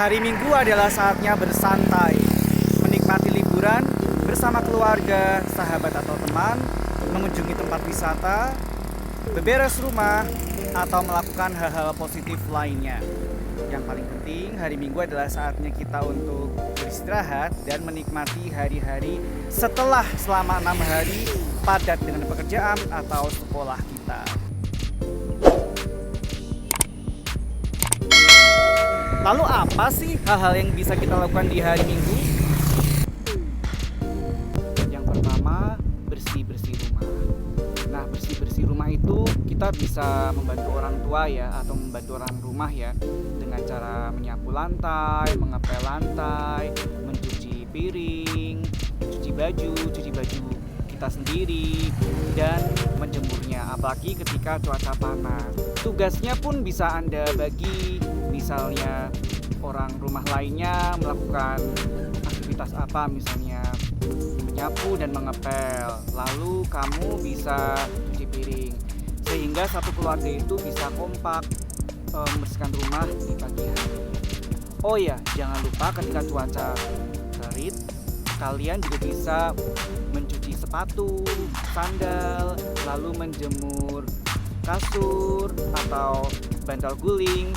Hari Minggu adalah saatnya bersantai, menikmati liburan bersama keluarga, sahabat atau teman, mengunjungi tempat wisata, beberes rumah, atau melakukan hal-hal positif lainnya. Yang paling penting, hari Minggu adalah saatnya kita untuk beristirahat dan menikmati hari-hari setelah selama 6 hari padat dengan pekerjaan atau sekolah kita. Lalu apa sih hal-hal yang bisa kita lakukan di hari Minggu? Yang pertama, bersih-bersih rumah. Nah, bersih-bersih rumah itu kita bisa membantu orang tua ya, atau membantu orang rumah ya, dengan cara menyapu lantai, mengepel lantai, mencuci piring, cuci baju kita sendiri, dan menjemurnya, apalagi ketika cuaca panas. Tugasnya pun bisa Anda bagi, misalnya orang rumah lainnya melakukan aktivitas apa, misalnya menyapu dan mengepel, lalu kamu bisa cuci piring, sehingga satu keluarga itu bisa kompak membersihkan rumah di pagi hari. Oh ya, jangan lupa ketika cuaca terik, kalian juga bisa mencuci sepatu, sandal, lalu menjemur kasur atau bantal guling.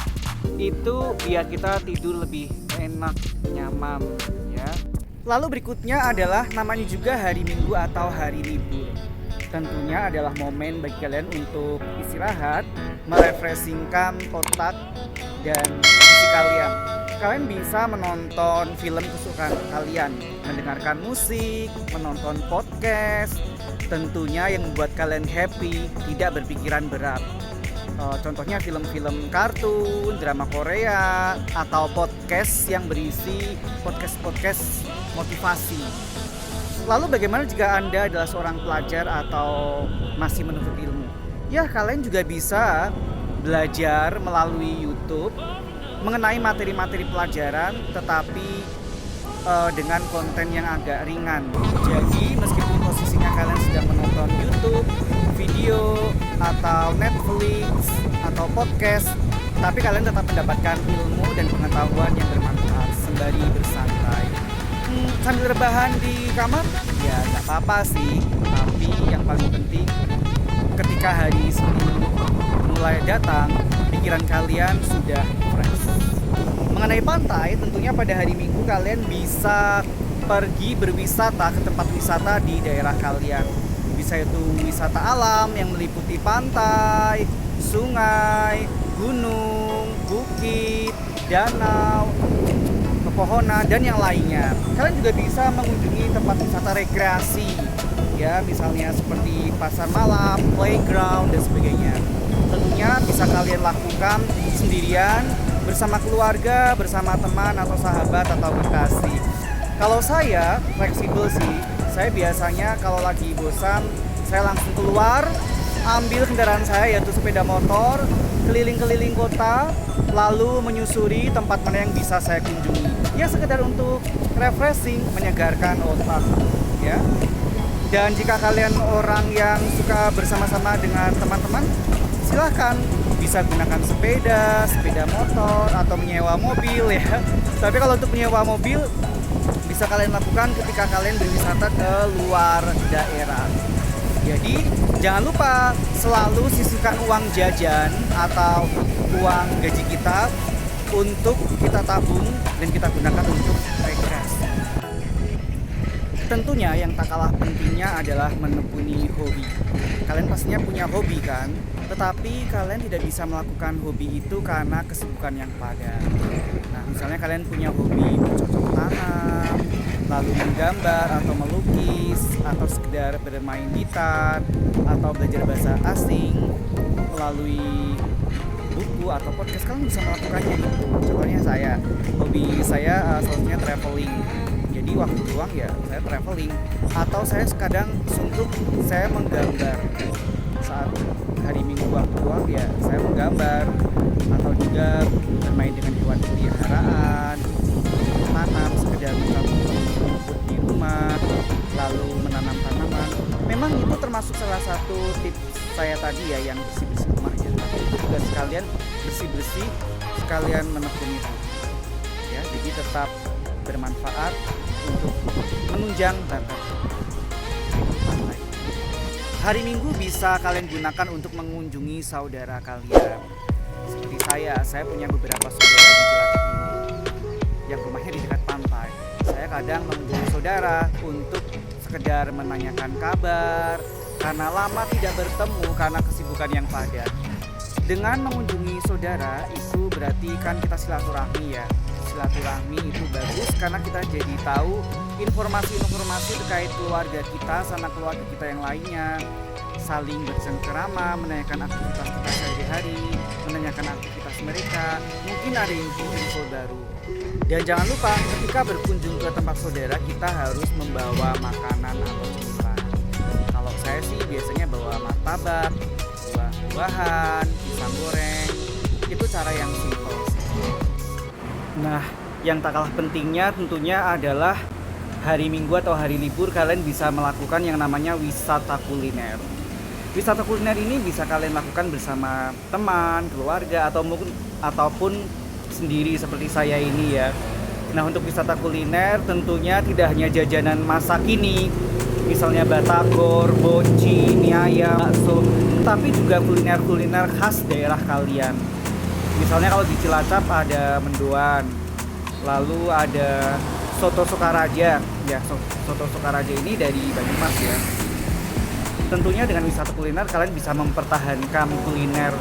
Itu biar kita tidur lebih enak, nyaman ya. Lalu berikutnya adalah namanya juga hari Minggu atau hari libur. Tentunya adalah momen bagi kalian untuk istirahat, merefreshingkan otak dan fisik kalian. Kalian bisa menonton film kesukaan kalian, mendengarkan musik, menonton podcast, tentunya yang membuat kalian happy, tidak berpikiran berat. Contohnya film-film kartun, drama Korea, atau podcast yang berisi podcast motivasi. Lalu bagaimana jika Anda adalah seorang pelajar atau masih menuntut ilmu? Ya, kalian juga bisa belajar melalui YouTube mengenai materi-materi pelajaran, tetapi dengan konten yang agak ringan. Jadi meskipun posisinya kalian sedang menonton YouTube, video, atau Netflix, atau podcast, tapi kalian tetap mendapatkan ilmu dan pengetahuan yang bermanfaat sembari bersantai. Sambil rebahan di kamar? Ya gak apa-apa sih, tapi yang paling penting ketika hari Senin mulai datang, pikiran kalian sudah fresh. Mengenai pantai, tentunya pada hari Minggu kalian bisa pergi berwisata ke tempat wisata di daerah kalian. Bisa itu wisata alam yang meliputi pantai, sungai, gunung, bukit, danau, pepohonan, dan yang lainnya. Kalian juga bisa mengunjungi tempat wisata rekreasi, ya, misalnya seperti pasar malam, playground, dan sebagainya. Tentunya bisa kalian lakukan sendirian, bersama keluarga, bersama teman atau sahabat atau kekasih. Kalau saya fleksibel sih. Saya biasanya kalau lagi bosan, saya langsung keluar, ambil kendaraan saya yaitu sepeda motor, keliling-keliling kota, lalu menyusuri tempat mana yang bisa saya kunjungi. Ya sekedar untuk refreshing, menyegarkan otak, ya. Dan jika kalian orang yang suka bersama-sama dengan teman-teman, silahkan bisa gunakan sepeda motor, atau menyewa mobil ya. Tapi kalau untuk menyewa mobil bisa kalian lakukan ketika kalian berwisata ke luar daerah. Jadi jangan lupa selalu sisihkan uang jajan atau uang gaji kita untuk kita tabung dan kita gunakan untuk rekreasi. Tentunya yang tak kalah pentingnya adalah menekuni hobi. Kalian pastinya punya hobi kan? Tetapi kalian tidak bisa melakukan hobi itu karena kesibukan yang padat. Nah, misalnya kalian punya hobi bercocok tanam, lalu menggambar atau melukis, atau sekedar bermain gitar, atau belajar bahasa asing melalui buku atau podcast, kalian bisa melakukannya itu. Contohnya hobi saya salah satunya traveling. Jadi waktu luang ya saya traveling, atau saya kadang suntuk saya menggambar. Saat hari Minggu waktu luang ya saya menggambar, atau juga bermain dengan hewan peliharaan, tanam, sekedar rumput di rumah, lalu menanam tanaman. Memang itu termasuk salah satu tips saya tadi ya, yang bersih-bersih rumahnya. Tapi itu juga sekalian bersih-bersih, sekalian menekuni itu. Ya, tetap bermanfaat untuk menunjang bakat pantai. Hari Minggu bisa kalian gunakan untuk mengunjungi saudara kalian. Seperti saya punya beberapa saudara di Cilacap ini yang rumahnya di dekat pantai. Saya kadang mengunjungi saudara untuk sekedar menanyakan kabar karena lama tidak bertemu karena kesibukan yang padat. Dengan mengunjungi saudara itu berarti kan kita silaturahmi ya. Silaturahmi itu bagus karena kita jadi tahu informasi-informasi terkait keluarga kita, sanak keluarga kita yang lainnya, saling bercengkerama, menanyakan aktivitas kita sehari-hari, menanyakan aktivitas mereka, mungkin ada info baru. Dan jangan lupa ketika berkunjung ke tempat saudara kita harus membawa makanan atau cemilan. Kalau saya sih biasanya bawa martabak, buah-buahan, pisang goreng. Itu cara yang simpel. Nah, yang tak kalah pentingnya tentunya adalah hari Minggu atau hari libur kalian bisa melakukan yang namanya wisata kuliner. Wisata kuliner ini bisa kalian lakukan bersama teman, keluarga, ataupun sendiri seperti saya ini ya. Nah, untuk wisata kuliner tentunya tidak hanya jajanan masa kini, misalnya batagor, boci, mie ayam, bakso, tapi juga kuliner-kuliner khas daerah kalian. Misalnya kalau di Cilacap ada mendoan, lalu ada soto Sukaraja. Ya, soto Sukaraja ini dari Banyumas ya. Tentunya dengan wisata kuliner kalian bisa mempertahankan kuliner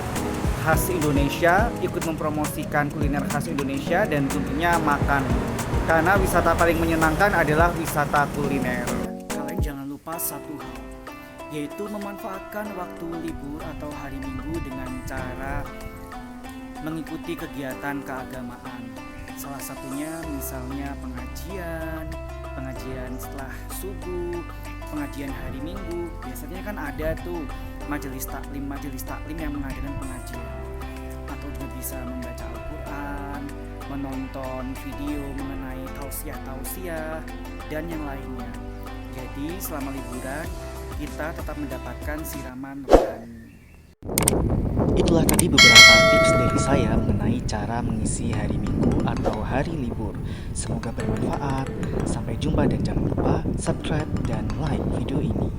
khas Indonesia, ikut mempromosikan kuliner khas Indonesia, dan tentunya makan. Karena wisata paling menyenangkan adalah wisata kuliner. Kalian jangan lupa satu hal, yaitu memanfaatkan waktu libur atau hari Minggu dengan cara mengikuti kegiatan keagamaan. Salah satunya misalnya pengajian setelah subuh, pengajian hari Minggu. Biasanya kan ada tuh majelis taklim yang mengadakan pengajian. Atau juga bisa membaca Al-Quran, menonton video mengenai tausiah dan yang lainnya. Jadi selama liburan kita tetap mendapatkan siraman rohani. Itulah tadi beberapa tips dari saya mengenai cara mengisi hari Minggu atau hari libur. Semoga bermanfaat. Sampai jumpa dan jangan lupa subscribe dan like video ini.